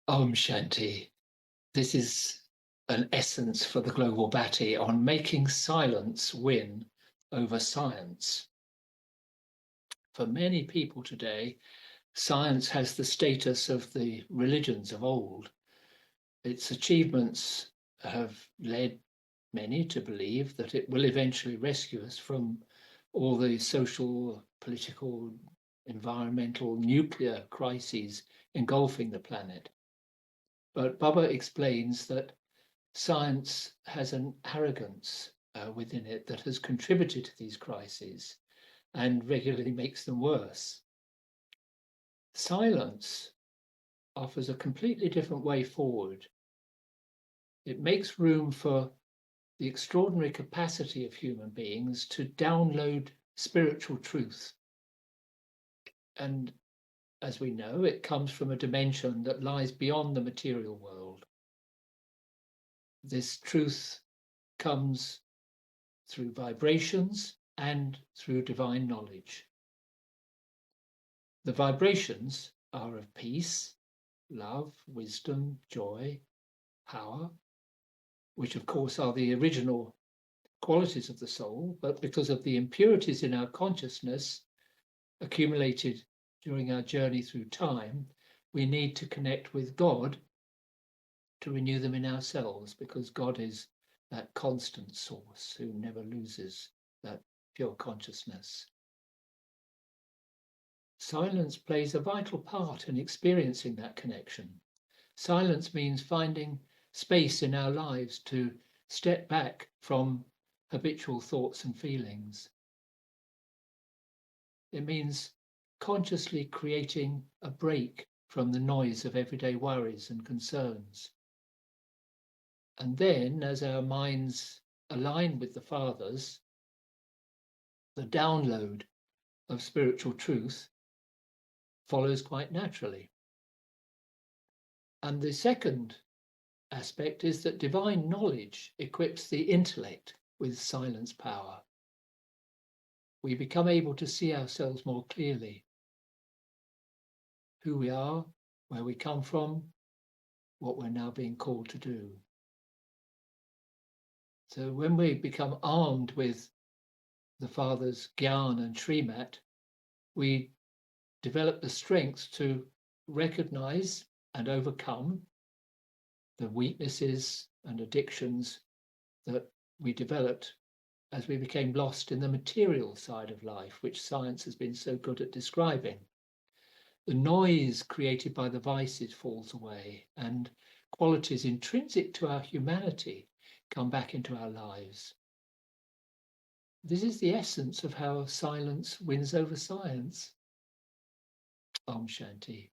Om Shanti. This is an essence for the global Bhatti on making silence win over science. For many people today, science has the status of the religions of old. Its achievements have led many to believe that it will eventually rescue us from all the social, political, environmental, nuclear crises engulfing the planet. But Baba explains that science has an arrogance within it that has contributed to these crises and regularly makes them worse. Silence offers a completely different way forward. It makes room for the extraordinary capacity of human beings to download spiritual truth. And as we know, it comes from a dimension that lies beyond the material world. This truth comes through vibrations and through divine knowledge. The vibrations are of peace, love, wisdom, joy, power, which of course are the original qualities of the soul, but because of the impurities in our consciousness accumulated during our journey through time, we need to connect with God to renew them in ourselves, because God is that constant source who never loses that pure consciousness. Silence plays a vital part in experiencing that connection. Silence means finding space in our lives to step back from habitual thoughts and feelings. It means consciously creating a break from the noise of everyday worries and concerns. And then, as our minds align with the Father's, the download of spiritual truth follows quite naturally. And the second aspect is that divine knowledge equips the intellect with silence power. We become able to see ourselves more clearly, who we are, where we come from, what we're now being called to do. So when we become armed with the Father's Gyan and Srimat, we develop the strength to recognize and overcome the weaknesses and addictions that we developed as we became lost in the material side of life, which science has been so good at describing. The noise created by the vices falls away, and qualities intrinsic to our humanity come back into our lives. This is the essence of how silence wins over science. Om Shanti.